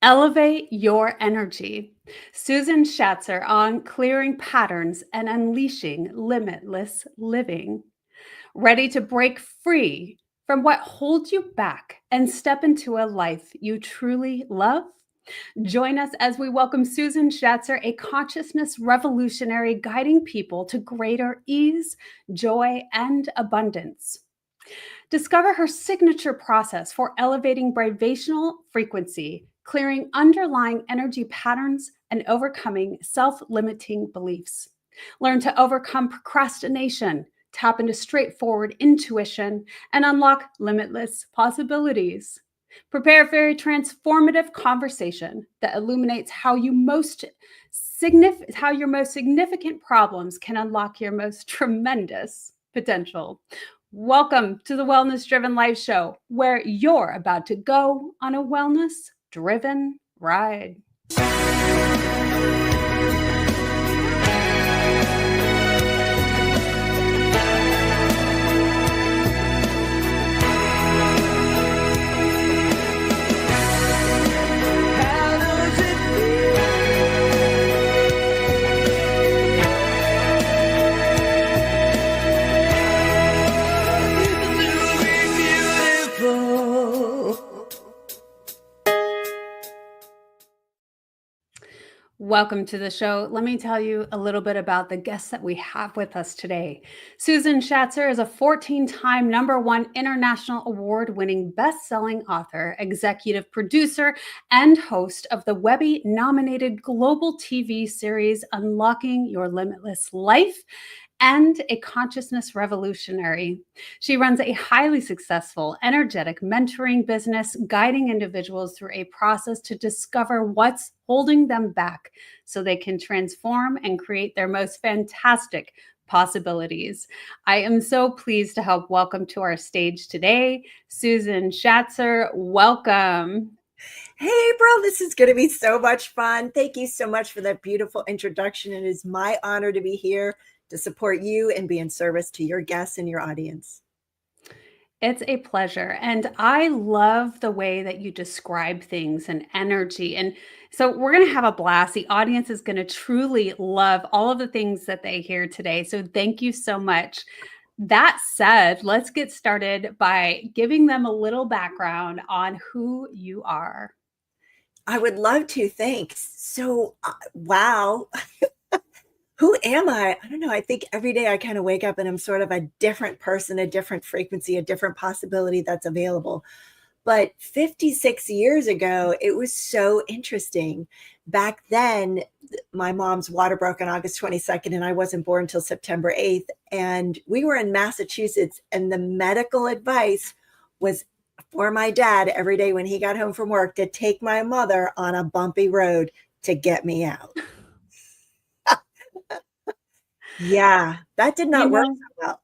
Elevate your energy. Susan Shatzer on clearing patterns and unleashing limitless living. Ready to break free from what holds you back and step into a life you truly love? Join us as we welcome Susan Shatzer, a consciousness revolutionary guiding people to greater ease, joy, and abundance. Discover her signature process for elevating vibrational frequency, clearing underlying energy patterns, and overcoming self limiting beliefs. Learn to overcome procrastination, tap into straightforward intuition, and unlock limitless possibilities. Prepare for a transformative conversation that illuminates how your most significant problems can unlock your most tremendous potential. Welcome to the Wellness Driven Life Show, where you're about to go on a wellness driven ride. Welcome to the show. Let me tell you a little bit about the guests that we have with us today. Susan Shatzer is a 14-time #1 international award-winning best-selling author, executive producer, and host of the Webby-nominated global TV series Unlocking Your Limitless Life, and a consciousness revolutionary. She runs a highly successful, energetic mentoring business, guiding individuals through a process to discover what's holding them back so they can transform and create their most fantastic possibilities. I am so pleased to help welcome to our stage today, Susan Shatzer. Welcome. Hey, bro, this is going to be so much fun. Thank you so much for that beautiful introduction. It is my honor to be here to support you and be in service to your guests and your audience. It's a pleasure. And I love the way that you describe things and energy. And so we're going to have a blast. The audience is going to truly love all of the things that they hear today. So thank you so much. That said, let's get started by giving them a little background on who you are. I would love to. Thanks. So, wow. Who am I? I don't know. I think every day I kind of wake up and I'm sort of a different person, a different frequency, a different possibility that's available. But 56 years ago, it was so interesting. Back then, my mom's water broke on August 22nd, and I wasn't born until September 8th. And we were in Massachusetts, and the medical advice was for my dad every day when he got home from work to take my mother on a bumpy road to get me out. Yeah, that did not work so well.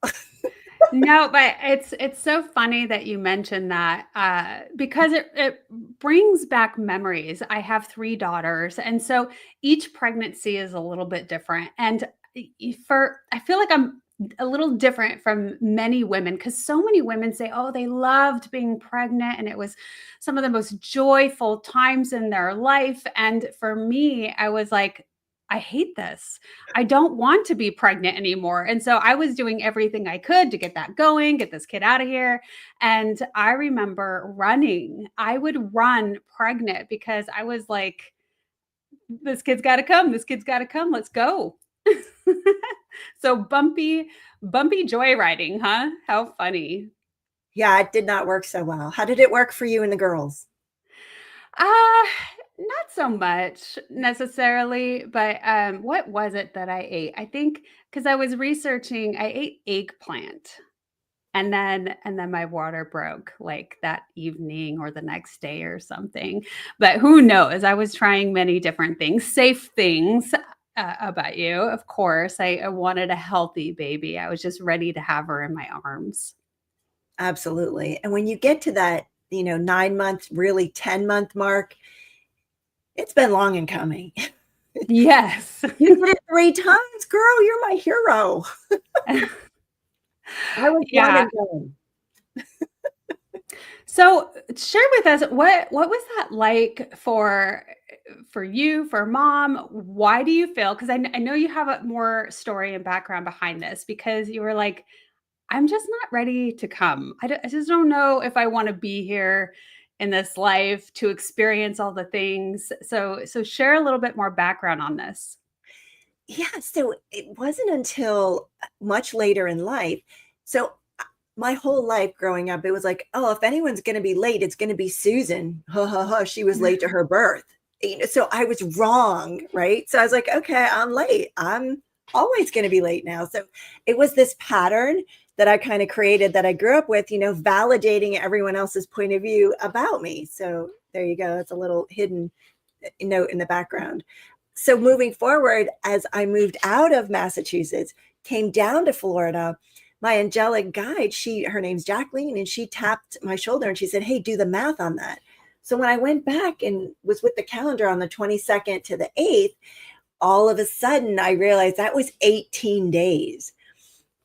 No, but it's so funny that you mentioned that because it brings back memories. I have 3 daughters, and so each pregnancy is a little bit different. And I feel like I'm a little different from many women because so many women say, oh, they loved being pregnant and it was some of the most joyful times in their life. And for me, I was like, I hate this. I don't want to be pregnant anymore. And so I was doing everything I could to get that going, get this kid out of here. And I remember running. I would run pregnant because I was like, this kid's got to come. This kid's got to come. Let's go. So bumpy joyriding, huh? How funny. Yeah, it did not work so well. How did it work for you and the girls? Uh, Not so much necessarily, but what was it that I ate? I think because I was researching, I ate eggplant. And then my water broke like that evening or the next day or something. But who knows? I was trying many different things, safe things about you. Of course, I wanted a healthy baby. I was just ready to have her in my arms. Absolutely. And when you get to that, 9 month, really 10-month mark, it's been long in coming. Yes. You did it 3 times, girl. You're my hero. I was one Yeah. and done. So share with us what was that like for you, for mom? Why do you feel? Because I know you have a more story and background behind this because you were like, I'm just not ready to come. I just don't know if I want to be here in this life to experience all the things. So share a little bit more background on this. Yeah, so it wasn't until much later in life. So my whole life growing up, it was like, oh, if anyone's going to be late, it's going to be Susan. Ha ha ha. She was late to her birth. So I was wrong, right? So I was like, okay, I'm late. I'm always going to be late now. So it was this pattern that I kind of created that I grew up with, validating everyone else's point of view about me. So there you go. That's a little hidden note in the background. So moving forward, as I moved out of Massachusetts, came down to Florida, my angelic guide, her name's Jacqueline, and she tapped my shoulder and she said, hey, do the math on that. So when I went back and was with the calendar on the 22nd to the 8th, all of a sudden I realized that was 18 days,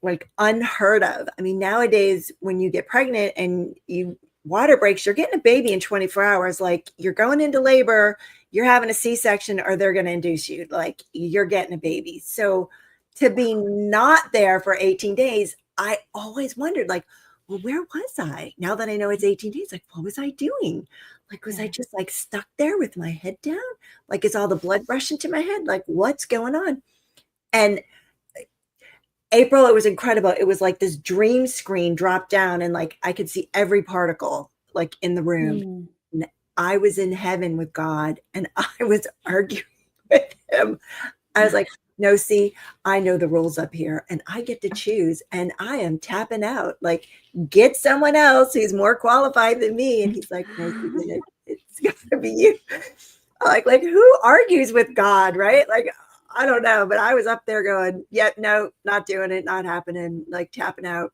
like unheard of. I mean, nowadays when you get pregnant and you water breaks, you're getting a baby in 24 hours. Like you're going into labor, you're having a C-section, or they're going to induce you. Like you're getting a baby. So to be not there for 18 days, I always wondered, like, well, where was I? Now that I know it's 18 days, like, what was I doing? Like, was I Yeah. just like stuck there with my head down? Like, is all the blood rushing to my head? Like, what's going on? And April, it was incredible. It was like this dream screen dropped down and like I could see every particle like in the room. Mm. And I was in heaven with God and I was arguing with him. I was like, no, see, I know the rules up here and I get to choose and I am tapping out. Like, get someone else who's more qualified than me. And he's like, no, Susan, it's gotta be you. Like who argues with God, right? Like, I don't know, but I was up there going, yeah, no, not doing it, not happening, like tapping out.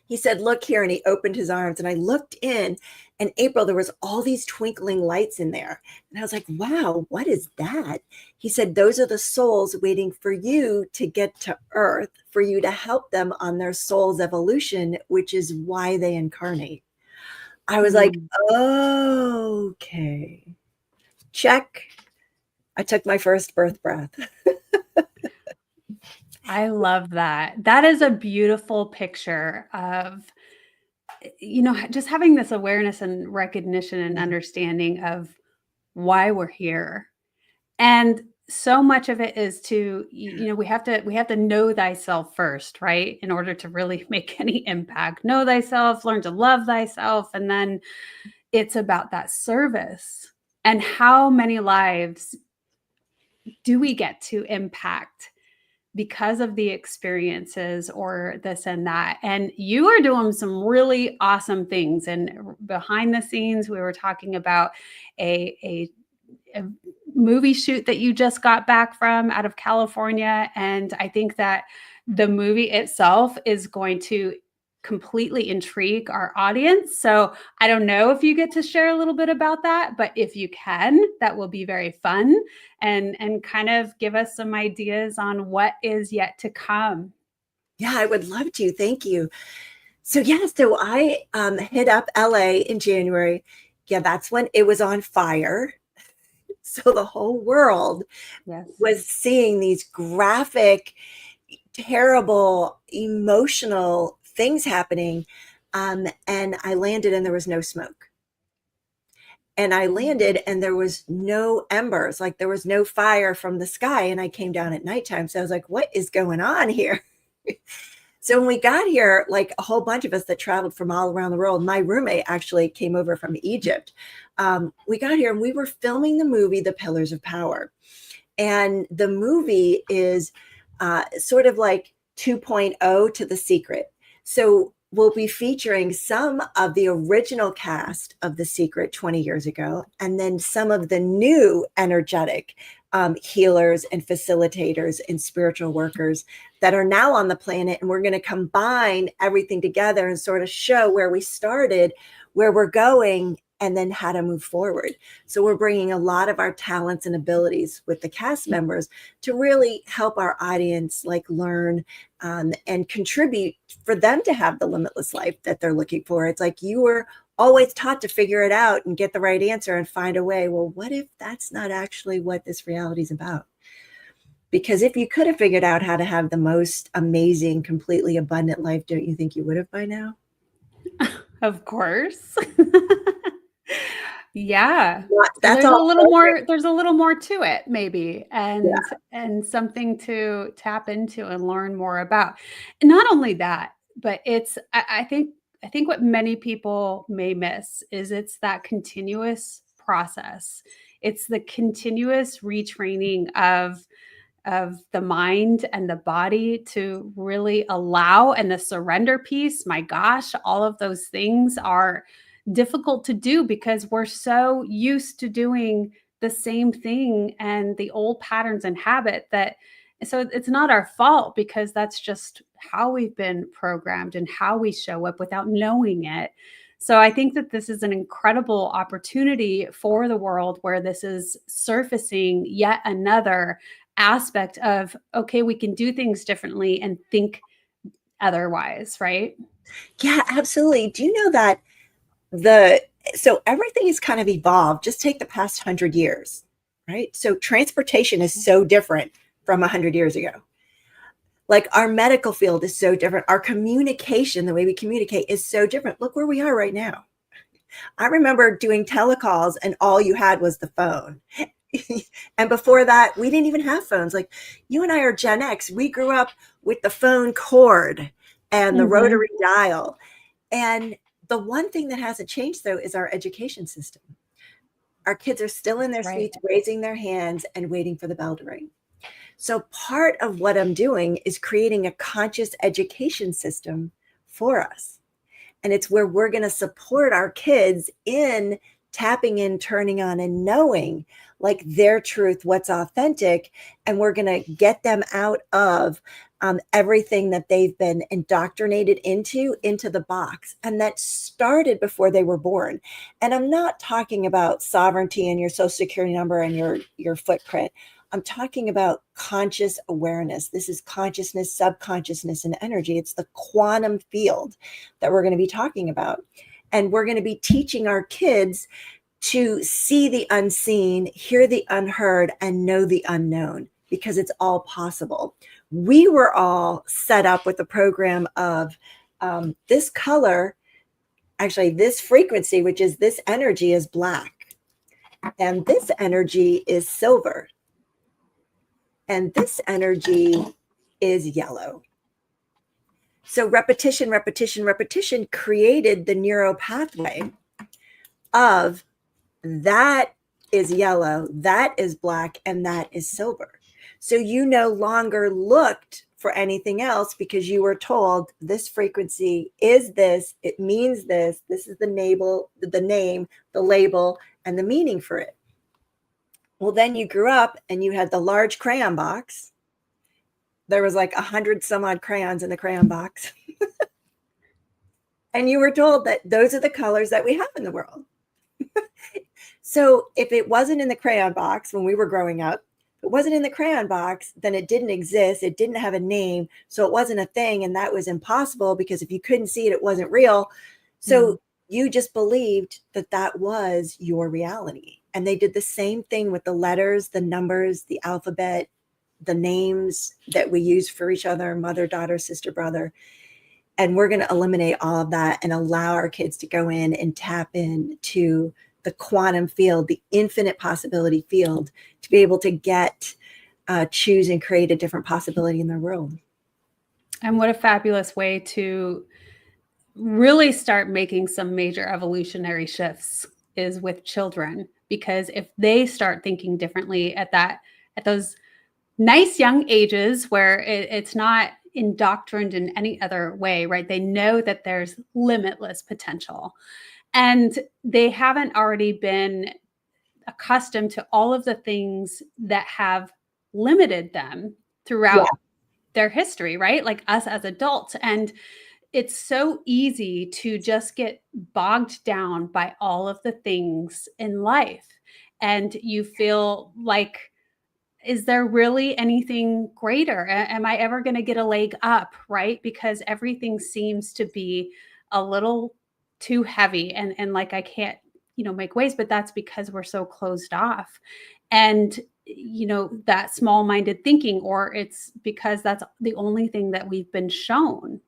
He said, look here. And he opened his arms and I looked in, and April, there was all these twinkling lights in there. And I was like, wow, what is that? He said, those are the souls waiting for you to get to earth, for you to help them on their soul's evolution, which is why they incarnate. I was like, Mm. okay, check. I took my first birth breath. I love that. That is a beautiful picture of, just having this awareness and recognition and Yeah. understanding of why we're here. And so much of it is to, we have to know thyself first, right? In order to really make any impact. Know thyself, learn to love thyself, and then it's about that service. And how many lives do we get to impact because of the experiences or this and that? And you are doing some really awesome things. And behind the scenes, we were talking about a movie shoot that you just got back from out of California. And I think that the movie itself is going to completely intrigue our audience. So I don't know if you get to share a little bit about that, but if you can, that will be very fun and kind of give us some ideas on what is yet to come. Yeah, I would love to. Thank you. So yeah, so I hit up LA in January. Yeah, that's when it was on fire. So the whole world Yes. was seeing these graphic, terrible, emotional things happening. And I landed and there was no smoke. And I landed and there was no embers, like there was no fire from the sky. And I came down at nighttime. So I was like, what is going on here? So when we got here, like a whole bunch of us that traveled from all around the world, my roommate actually came over from Egypt. We got here and we were filming the movie, The Pillars of Power. And the movie is sort of like 2.0 to The Secret. So we'll be featuring some of the original cast of The Secret 20 years ago, and then some of the new energetic healers and facilitators and spiritual workers that are now on the planet. And we're going to combine everything together and sort of show where we started, where we're going, and then how to move forward. So we're bringing a lot of our talents and abilities with the cast members to really help our audience like learn and contribute for them to have the limitless life that they're looking for. It's like you were always taught to figure it out and get the right answer and find a way. Well, what if that's not actually what this reality is about? Because if you could have figured out how to have the most amazing, completely abundant life, don't you think you would have by now? Of course. Yeah. That's all. There's a little more to it maybe, Yeah. and something to tap into and learn more about. And not only that, but I think what many people may miss is it's that continuous process. It's the continuous retraining of the mind and the body to really allow, and the surrender piece, my gosh, all of those things are difficult to do because we're so used to doing the same thing and the old patterns and habit that, so it's not our fault because that's just how we've been programmed and how we show up without knowing it. So I think that this is an incredible opportunity for the world where this is surfacing yet another aspect of, okay, we can do things differently and think otherwise, right? Yeah, absolutely. Do you know that the so everything has kind of evolved. Just take the past 100 years, right? So transportation is so different from 100 years ago. Like our medical field is so different. Our communication, the way we communicate, is so different. Look where we are right now. I remember doing telecalls and all you had was the phone. And before that, we didn't even have phones. Like you and I are Gen X. We grew up with the phone cord and the Mhm. rotary dial. And the one thing that hasn't changed, though, is our education system. Our kids are still in That's their right. seats, raising their hands and waiting for the bell to ring. So, part of what I'm doing is creating a conscious education system for us. And it's where we're going to support our kids in tapping in, turning on, and knowing like their truth, what's authentic. And we're going to get them out of everything that they've been indoctrinated into the box. And that started before they were born. And I'm not talking about sovereignty and your social security number and your footprint. I'm talking about conscious awareness. This is consciousness, subconsciousness, and energy. It's the quantum field that we're going to be talking about. And we're going to be teaching our kids to see the unseen, hear the unheard, and know the unknown because it's all possible. We were all set up with a program of this color, actually, this frequency, which is this energy, is black, and this energy is silver, and this energy is yellow. So repetition, repetition, repetition created the neural pathway of that is yellow, that is black, and that is silver. So you no longer looked for anything else because you were told this frequency is this, it means this is the name, the label, and the meaning for it. Well, then you grew up and you had the large crayon box. There was like 100 some odd crayons in the crayon box. And you were told that those are the colors that we have in the world. So if it wasn't in the crayon box when we were growing up, if it wasn't in the crayon box, then it didn't exist. It didn't have a name. So it wasn't a thing. And that was impossible because if you couldn't see it, it wasn't real. So you just believed that that was your reality. And they did the same thing with the letters, the numbers, the alphabet, the names that we use for each other, mother, daughter, sister, brother. And we're going to eliminate all of that and allow our kids to go in and tap into the quantum field, the infinite possibility field, to be able to get, choose and create a different possibility in their world. And what a fabulous way to really start making some major evolutionary shifts is with children, because if they start thinking differently at those nice young ages where it's not indoctrined in any other way, right? They know that there's limitless potential, and they haven't already been accustomed to all of the things that have limited them Yeah. throughout their history, right? Like us as adults. And it's so easy to just get bogged down by all of the things in life. And you feel like, is there really anything greater? Am I ever going to get a leg up? Right? Because everything seems to be a little too heavy, and like I can't, make waves, but that's because we're so closed off. And, that small minded thinking, or it's because that's the only thing that we've been shown,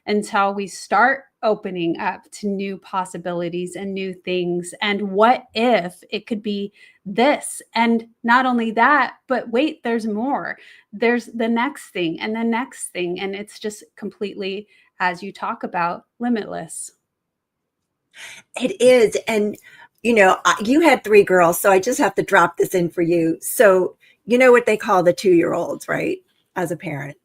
until we start opening up to new possibilities and new things. And what if it could be this? And not only that, but wait, there's more. There's the next thing and the next thing. And it's just completely, as you talk about, limitless. It is. And, you had 3 girls, so I just have to drop this in for you. So, you know what they call the 2-year-olds, right? As a parent,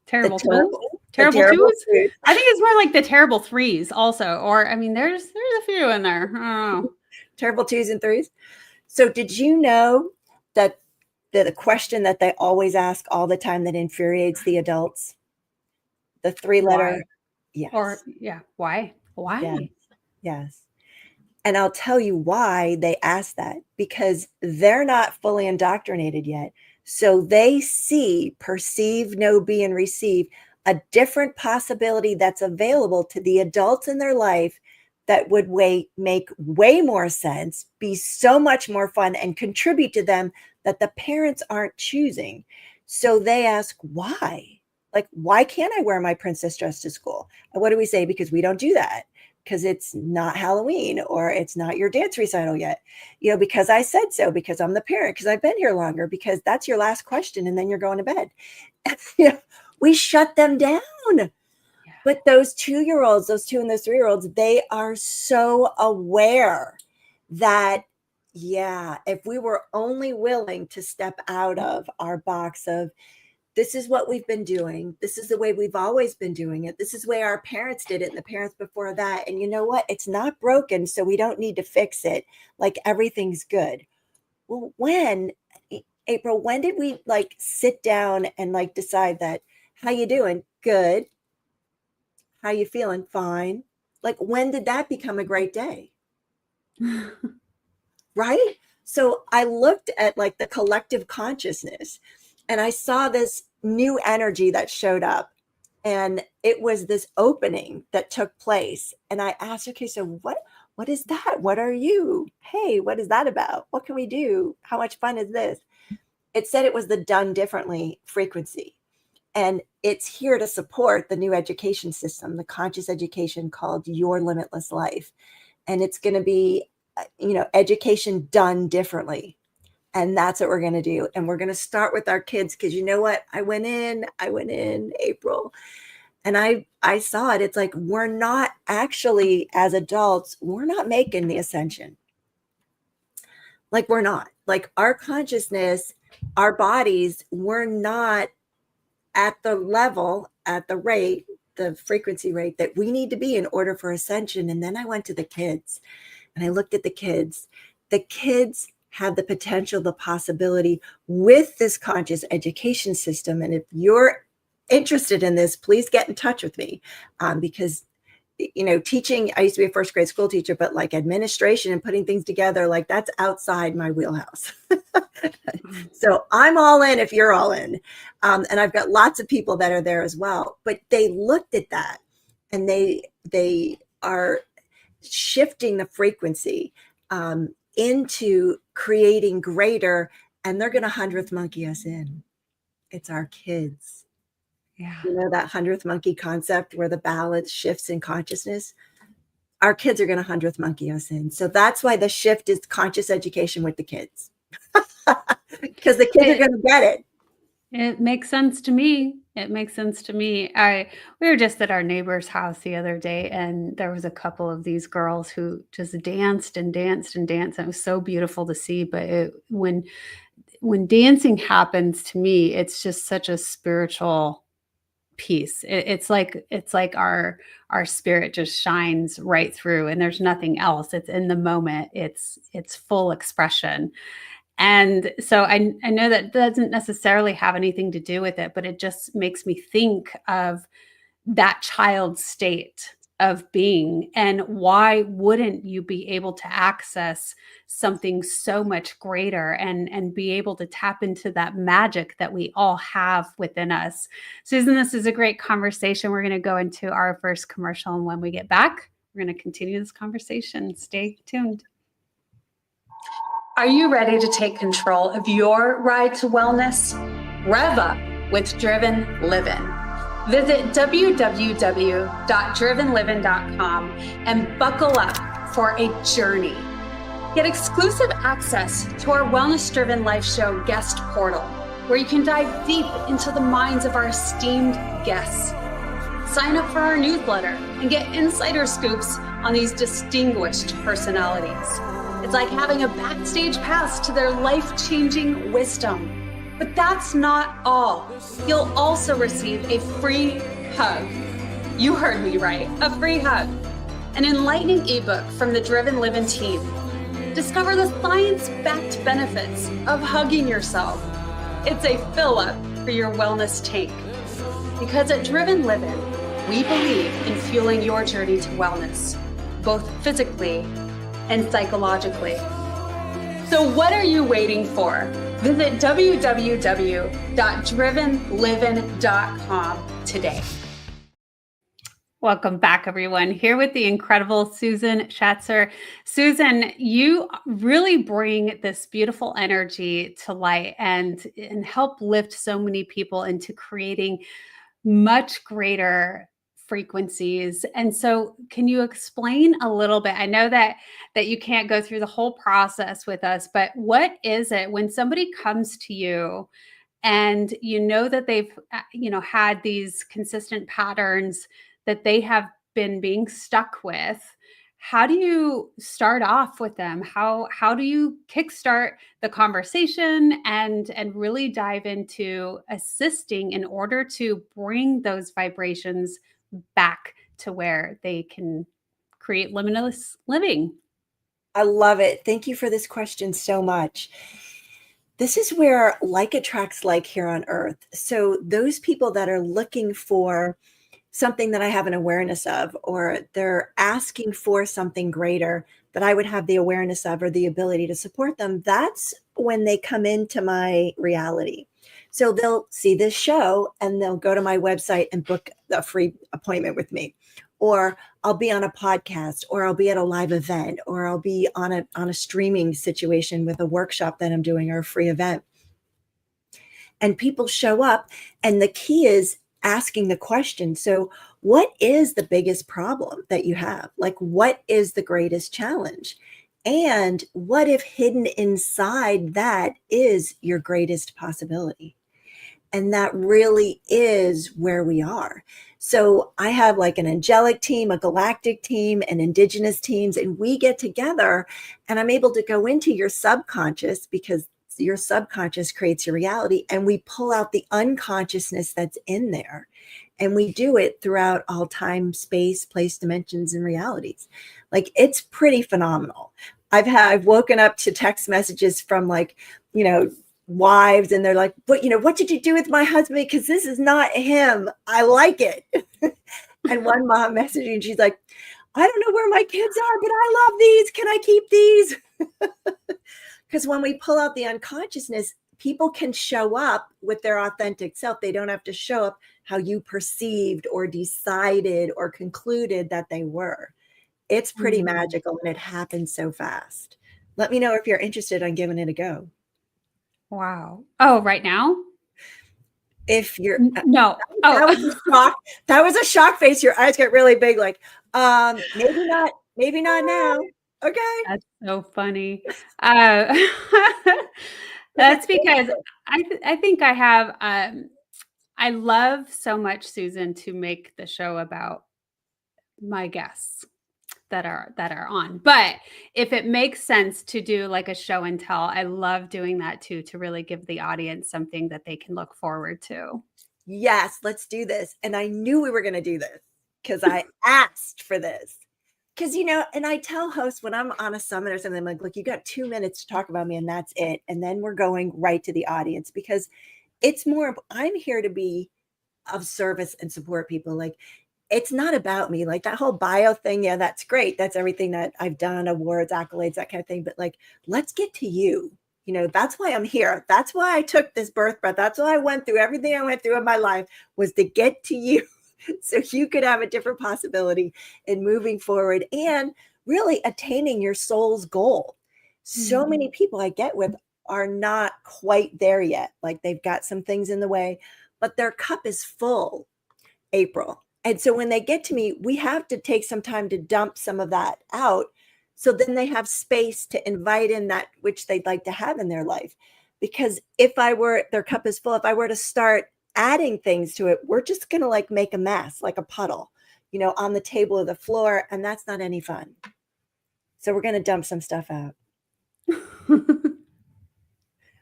the Terrible twos? terrible, the Terrible terrible twos? twos. I think it's more like the terrible threes also. Or I mean, there's a few in there. I don't know. Terrible 2s and 3s. So did you know that the question that they always ask all the time that infuriates the adults? The 3-letter Why? Or yes. yeah, why? Yes. Why? Yes. And I'll tell you why they ask that, because they're not fully indoctrinated yet. So they see, perceive, know, be, and receive a different possibility that's available to the adults in their life that would make way more sense, be so much more fun, and contribute to them that the parents aren't choosing. So they ask, why? Like, why can't I wear my princess dress to school? And what do we say? Because we don't do that, because it's not Halloween, or it's not your dance recital yet, because I said so, because I'm the parent, because I've been here longer, because that's your last question and then you're going to bed. We shut them down. Yeah. But those 2-year-olds, those 2 and those 3-year-olds, they are so aware that, yeah, if we were only willing to step out of our box of, this is what we've been doing, this is the way we've always been doing it, this is the way our parents did it, and the parents before that, and you know what, it's not broken, so we don't need to fix it, like everything's good. Well, April, when did we like sit down and like decide that, how you doing? Good. How you feeling? Fine. Like, when did that become a great day? Right? So I looked at like the collective consciousness, and I saw this new energy that showed up, and it was this opening that took place. And I asked, okay, so what is that? What are you? Hey, what is that about? What can we do? How much fun is this? It said it was the done differently frequency. And it's here to support the new education system, the conscious education called Your Limitless Life. And it's going to be, education done differently. And that's what we're going to do. And we're going to start with our kids, because you know what? I went in April, and I saw it. It's like, we're not actually, as adults, we're not making the ascension. Like, we're not. Like, our consciousness, our bodies, we're not at the level, at the rate, the frequency rate that we need to be in order for ascension. And then I went to the kids, and I looked at the kids. The kids have the potential, the possibility with this conscious education system. And if you're interested in this, please get in touch with me, because teaching, I used to be a first grade school teacher, but like administration and putting things together, like that's outside my wheelhouse. So I'm all in if you're all in. And I've got lots of people that are there as well. But they looked at that, and they are shifting the frequency into creating greater, and they're going to 100th monkey us in. It's our kids. Yeah. That 100th monkey concept where the balance shifts in consciousness. Our kids are going to 100th monkey us in. So that's why the shift is conscious education with the kids. Because the kids are going to get it. It makes sense to me. It makes sense to me. We were just at our neighbor's house the other day, and there was a couple of these girls who just danced and danced and danced. And it was so beautiful to see. But when dancing happens to me, it's just such a spiritual piece. It's like our spirit just shines right through, and there's nothing else. It's in the moment. It's full expression. And so I know that doesn't necessarily have anything to do with it, but it just makes me think of that child state of being. And why wouldn't you be able to access something so much greater and be able to tap into that magic that we all have within us? Susan, this is a great conversation. We're going to go into our first commercial, and when we get back, we're going to continue this conversation. Stay tuned. Are you ready to take control of your ride to wellness? Rev up with Driven Living. Visit www.drivenliving.com and buckle up for a journey. Get exclusive access to our Wellness Driven Life Show guest portal, where you can dive deep into the minds of our esteemed guests. Sign up for our newsletter and get insider scoops on these distinguished personalities. It's like having a backstage pass to their life-changing wisdom. But that's not all. You'll also receive a free hug. You heard me right, a free hug. An enlightening ebook from the Driven Living team. Discover the science-backed benefits of hugging yourself. It's a fill-up for your wellness tank. Because at Driven Living, we believe in fueling your journey to wellness, both physically and psychologically. So what are you waiting for? Visit www.drivenliving.com today. Welcome back, everyone. Here with the incredible Susan Shatzer. Susan, you really bring this beautiful energy to light and help lift so many people into creating much greater frequencies. And so can you explain a little bit? I know that you can't go through the whole process with us, but what is it when somebody comes to you and you know that they've had these consistent patterns that they have been being stuck with? How do you start off with them? How do you kickstart the conversation and really dive into assisting in order to bring those vibrations back to where they can create limitless living? I love it. Thank you for this question so much. This is where like attracts like here on earth. So those people that are looking for something that I have an awareness of, or they're asking for something greater that I would have the awareness of or the ability to support them, that's when they come into my reality. So they'll see this show and they'll go to my website and book a free appointment with me. Or I'll be on a podcast, or I'll be at a live event, or I'll be on a streaming situation with a workshop that I'm doing or a free event. And people show up, and the key is asking the question. So what is the biggest problem that you have? Like, what is the greatest challenge? And what if hidden inside that is your greatest possibility? And that really is where we are. So I have like an angelic team, a galactic team, and indigenous teams, and we get together and I'm able to go into your subconscious, because your subconscious creates your reality, and we pull out the unconsciousness that's in there. And we do it throughout all time, space, place, dimensions, and realities. Like, it's pretty phenomenal. I've woken up to text messages from wives, and they're like, what did you do with my husband? Because this is not him. I like it. And one mom messaging, she's like, I don't know where my kids are, but I love these. Can I keep these? Because when we pull out the unconsciousness, people can show up with their authentic self. They don't have to show up how you perceived or decided or concluded that they were. It's pretty magical, and it happens so fast. Let me know if you're interested in giving it a go. Wow. Oh, right now? If you're no. That was a shock. That was a shock face. Your eyes get really big, like, maybe not now. Okay. That's so funny. That's because I think I have I love so much, Susan, to make the show about my guests that are on. But if it makes sense to do like a show and tell, I love doing that too, to really give the audience something that they can look forward to. Yes, let's do this. And I knew we were going to do this because I asked for this. Because, and I tell hosts when I'm on a summit or something, I'm like, look, you got 2 minutes to talk about me and that's it. And then we're going right to the audience, because it's more, I'm here to be of service and support people. Like, it's not about me. Like that whole bio thing, yeah, that's great. That's everything that I've done, awards, accolades, that kind of thing. But like, let's get to you. You know, that's why I'm here. That's why I took this birth breath. That's why I went through everything I went through in my life, was to get to you so you could have a different possibility in moving forward and really attaining your soul's goal. So many people I get with are not quite there yet. Like they've got some things in the way, but their cup is full, April. And so when they get to me, we have to take some time to dump some of that out. So then they have space to invite in that which they'd like to have in their life. Because if their cup is full, if I were to start adding things to it, we're just going to like make a mess, like a puddle, on the table or the floor. And that's not any fun. So we're going to dump some stuff out.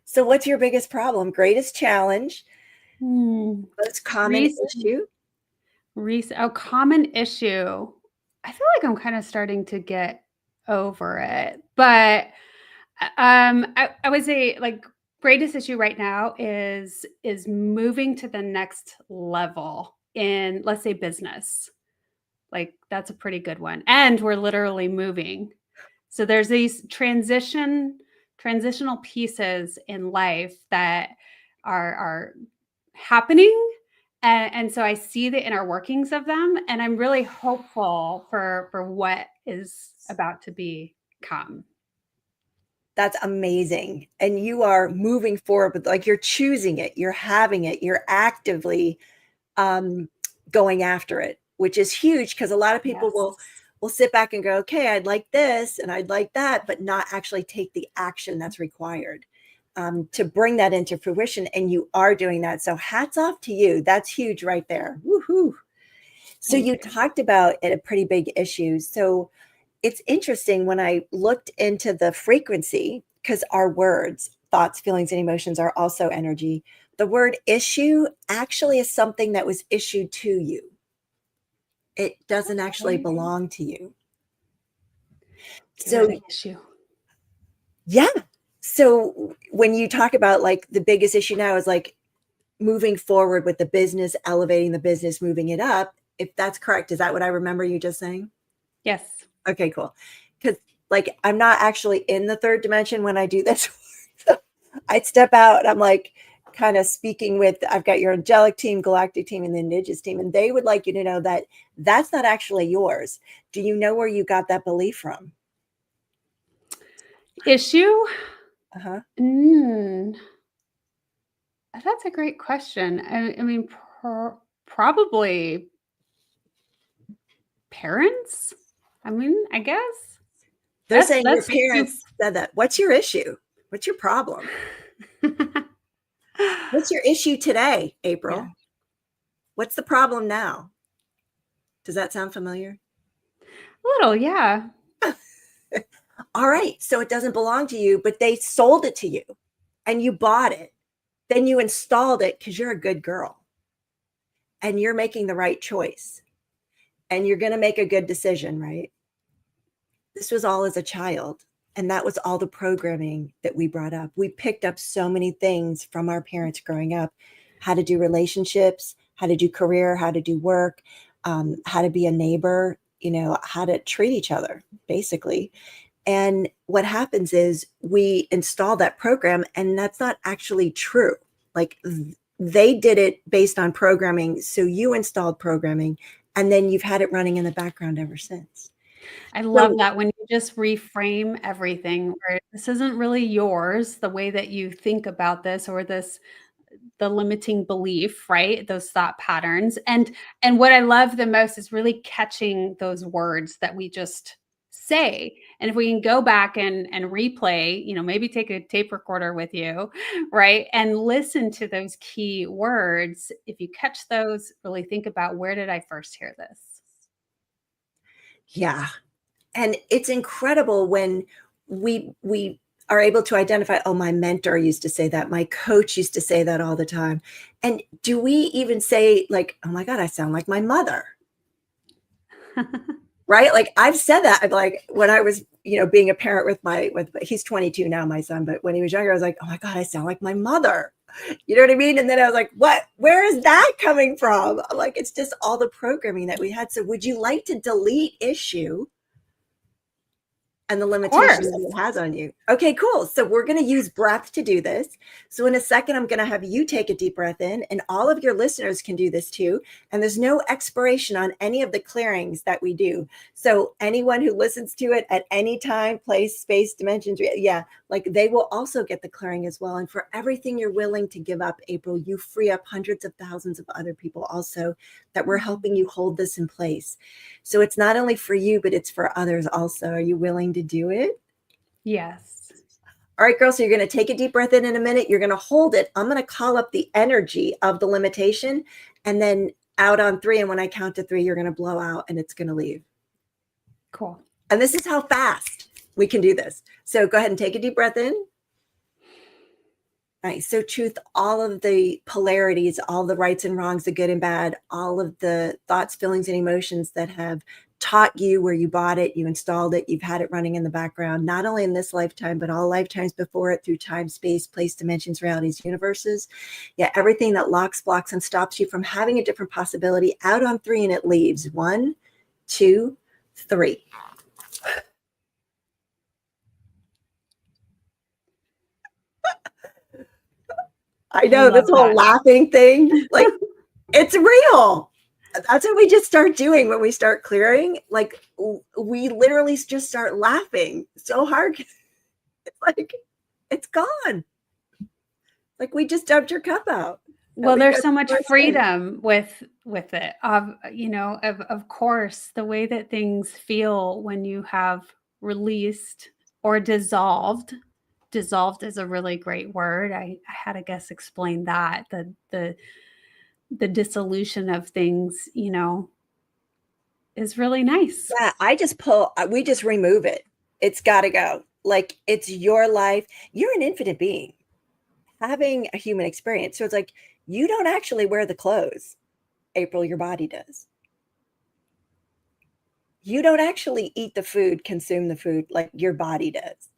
So what's your biggest problem? Greatest challenge? Most common issue? Common issue. I feel like I'm kind of starting to get over it, but I would say like greatest issue right now is moving to the next level in, let's say, business. Like that's a pretty good one, and we're literally moving. So there's these transitional pieces in life that are happening. And so I see the inner workings of them, and I'm really hopeful for what is about to become. That's amazing. And you are moving forward, but like you're choosing it, you're having it, you're actively going after it, which is huge, because a lot of people will sit back and go, okay, I'd like this and I'd like that, but not actually take the action that's required to bring that into fruition. And you are doing that. So hats off to you. That's huge right there. Woohoo. So you talked about it, a pretty big issue. So it's interesting when I looked into the frequency, because our words, thoughts, feelings, and emotions are also energy. The word issue actually is something that was issued to you. It doesn't actually belong to you. So issue. Yeah. So when you talk about like the biggest issue now is like moving forward with the business, elevating the business, moving it up. If that's correct, is that what I remember you just saying? Yes. Okay, cool. Because like I'm not actually in the third dimension when I do this. So I step out and I'm like kind of speaking with, I've got your angelic team, galactic team, and the indigenous team, and they would like you to know that that's not actually yours. Do you know where you got that belief from? Issue? Uh-huh. That's a great question. I mean, probably parents. I mean, I guess. They're saying your parents said that. What's your issue? What's your problem? What's your issue today, April? Yeah. What's the problem now? Does that sound familiar? A little, yeah. All right. So it doesn't belong to you, but they sold it to you and you bought it. Then you installed it because you're a good girl and you're making the right choice and you're going to make a good decision, right? This was all as a child. And that was all the programming that we brought up. We picked up so many things from our parents growing up, how to do relationships, how to do career, how to do work, how to be a neighbor, how to treat each other, basically. And what happens is we install that program, and that's not actually true. Like they did it based on programming. So you installed programming, and then you've had it running in the background ever since. I love that when you just reframe everything, where this isn't really yours, the way that you think about this or the limiting belief, right? Those thought patterns. And what I love the most is really catching those words that we just say. And if we can go back and replay, maybe take a tape recorder with you, right? And listen to those key words. If you catch those, really think about, where did I first hear this? Yeah. And it's incredible when we are able to identify, oh, my mentor used to say that, my coach used to say that all the time. And do we even say like, oh my God, I sound like my mother? Right? Like I've said that. I'm like, when I was, being a parent with he's 22 now, my son, but when he was younger, I was like, oh my God, I sound like my mother. You know what I mean? And then I was like, where is that coming from? I'm like, it's just all the programming that we had. So would you like to delete issue and the Of limitation course. that it has on you? Okay, cool. So we're going to use breath to do this. So in a second, I'm going to have you take a deep breath in, and all of your listeners can do this too. And there's no expiration on any of the clearings that we do. So anyone who listens to it at any time, place, space, dimensions, yeah, like they will also get the clearing as well. And for everything you're willing to give up, April, you free up hundreds of thousands of other people also that we're helping you hold this in place. So it's not only for you, but it's for others also. Are you willing to do it? Yes. All right, girl. So you're going to take a deep breath in a minute. You're going to hold it. I'm going to call up the energy of the limitation, and then out on 3. And when I count to 3, you're going to blow out and it's going to leave. Cool. And this is how fast we can do this. So go ahead and take a deep breath in. All right. So truth, all of the polarities, all the rights and wrongs, the good and bad, all of the thoughts, feelings, and emotions that have taught you where you bought it, you installed it, you've had it running in the background, not only in this lifetime, but all lifetimes before it, through time, space, place, dimensions, realities, universes. Yeah, everything that locks, blocks, and stops you from having a different possibility, out on 3, and it leaves. 1, 2, 3. I know this Love whole that. laughing thing, like, it's real. That's what we just start doing when we start clearing. Like, we literally just start laughing so hard. It's like, it's gone. Like, we just dumped your cup out. Well, We there's got so much so much in. freedom with it. Of course, the way that things feel when you have released or dissolved. Dissolved is a really great word. I had a guest explain that the dissolution of things, is really nice. Yeah, we just remove it. It's got to go. Like, it's your life. You're an infinite being having a human experience. So it's like, you don't actually wear the clothes, April, your body does. You don't actually eat the food, consume the food like your body does.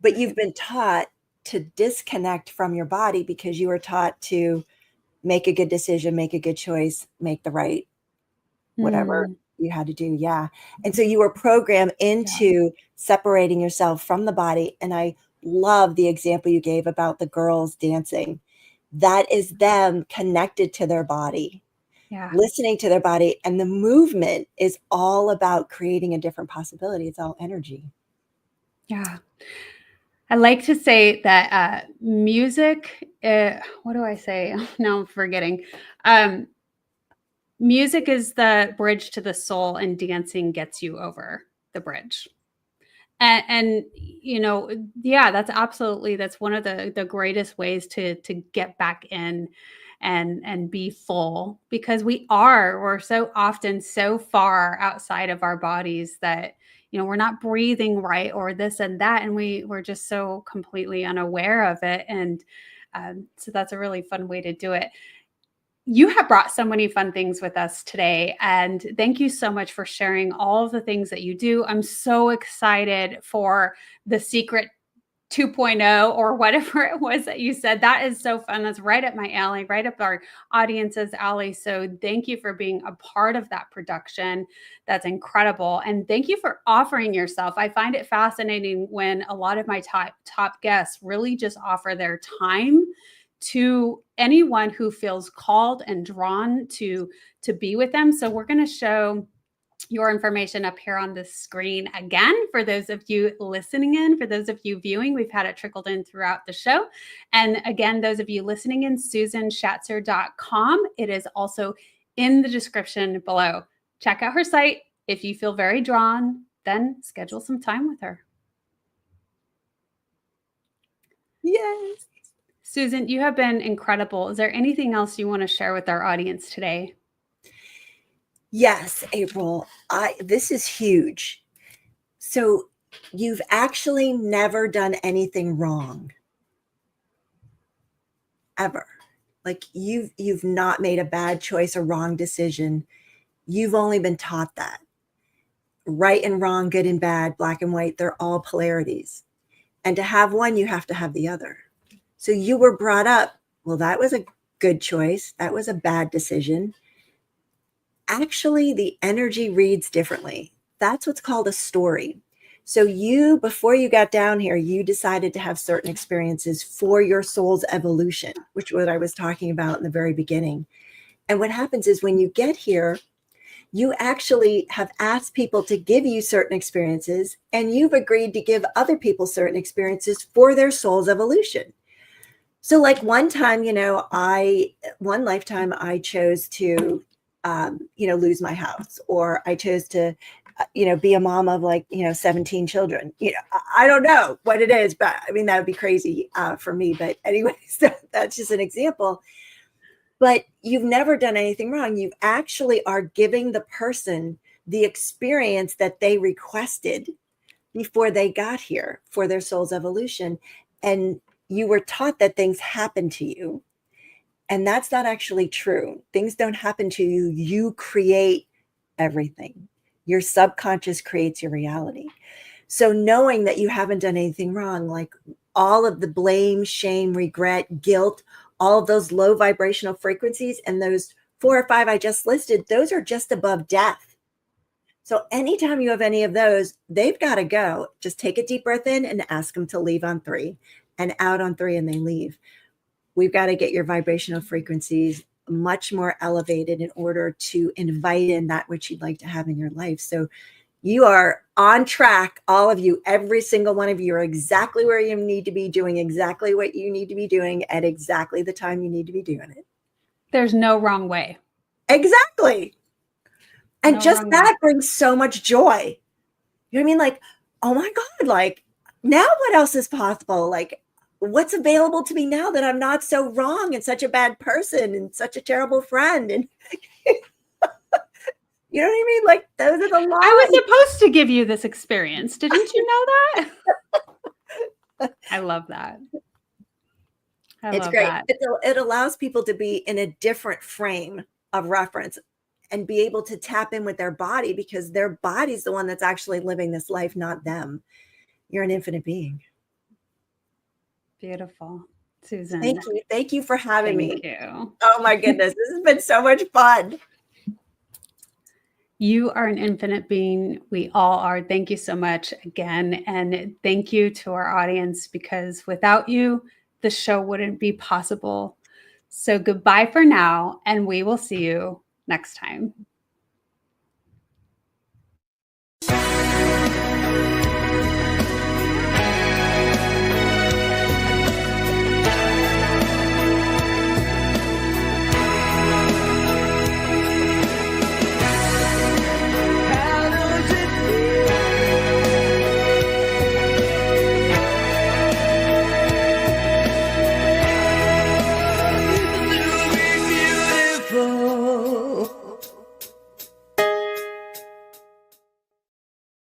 But you've been taught to disconnect from your body because you were taught to make a good decision, make a good choice, make the right whatever Mm, you had to do. Yeah. And so you were programmed yeah. into separating yourself from the body. And I love the example you gave about the girls dancing. That is them connected to their body, Yeah. listening to their body. And the movement is all about creating a different possibility. It's all energy. Yeah. I like to say that music, what do I say? Now I'm forgetting. Um, Music is the bridge to the soul, and dancing gets you over the bridge. And yeah, that's one of the greatest ways to get back in and be full, because we're so often so far outside of our bodies that we're not breathing right, or this and that, and we're just so completely unaware of it. And so that's a really fun way to do it. You have brought so many fun things with us today, and thank you so much for sharing all of the things that you do. I'm so excited for the secret 2.0, or whatever it was that you said. That is so fun. That's right up my alley, right up our audience's alley. So thank you for being a part of that production. That's incredible. And thank you for offering yourself. I find it fascinating when a lot of my top guests really just offer their time to anyone who feels called and drawn to be with them. So we're going to show your information up here on the screen again for those of you listening in. For those of you viewing, we've had it trickled in throughout the show. And again, those of you listening in, susanshatzer.com. It is also in the description below. Check out her site. If you feel very drawn, then schedule some time with her. Yes. Susan, you have been incredible. Is there anything else you want to share with our audience today? Yes, April. This is huge. So you've actually never done anything wrong. Ever. Like, you've not made a bad choice or wrong decision. You've only been taught that. right and wrong, good and bad, black and white, they're all polarities. And to have one, you have to have the other. So you were brought up, well, that was a good choice. That was a bad decision. Actually, the energy reads differently. That's what's called a story. So you, before you got down here, you decided to have certain experiences for your soul's evolution, which is what I was talking about in the very beginning. And what happens is when you get here, you actually have asked people to give you certain experiences, and you've agreed to give other people certain experiences for their soul's evolution. So like one time, one lifetime, I chose to, lose my house, or I chose to, be a mom of 17 children. I don't know what it is, but I mean, that would be crazy for me. But anyway, so that's just an example. But you've never done anything wrong. You actually are giving the person the experience that they requested before they got here for their soul's evolution. And you were taught that things happen to you. And that's not actually true. Things don't happen to you. You create everything. Your subconscious creates your reality. So knowing that you haven't done anything wrong, like all of the blame, shame, regret, guilt, all of those low vibrational frequencies, and those 4 or 5 I just listed, those are just above death. So anytime you have any of those, they've got to go. Just take a deep breath in and ask them to leave on 3, and out on 3, and they leave. We've got to get your vibrational frequencies much more elevated in order to invite in that which you'd like to have in your life. So you are on track. All of you, every single one of you are exactly where you need to be, doing exactly what you need to be doing at exactly the time you need to be doing it. There's no wrong way. Exactly. And No just wrong that way. brings so much joy. You know what I mean? Like, oh my God, like now what else is possible? Like, what's available to me now that I'm not so wrong and such a bad person and such a terrible friend? And you know what I mean? Like, those are the I lines. was supposed to give you this experience. Didn't you know that? I love that. I It's love great. that. It allows people to be in a different frame of reference and be able to tap in with their body, because their body's the one that's actually living this life, not them. You're an infinite being. Beautiful. Susan, Thank you. Thank you for having me. thank you. Oh my goodness. This has been so much fun. You are an infinite being. We all are. Thank you so much again. And thank you to our audience, because without you, the show wouldn't be possible. So goodbye for now, and we will see you next time.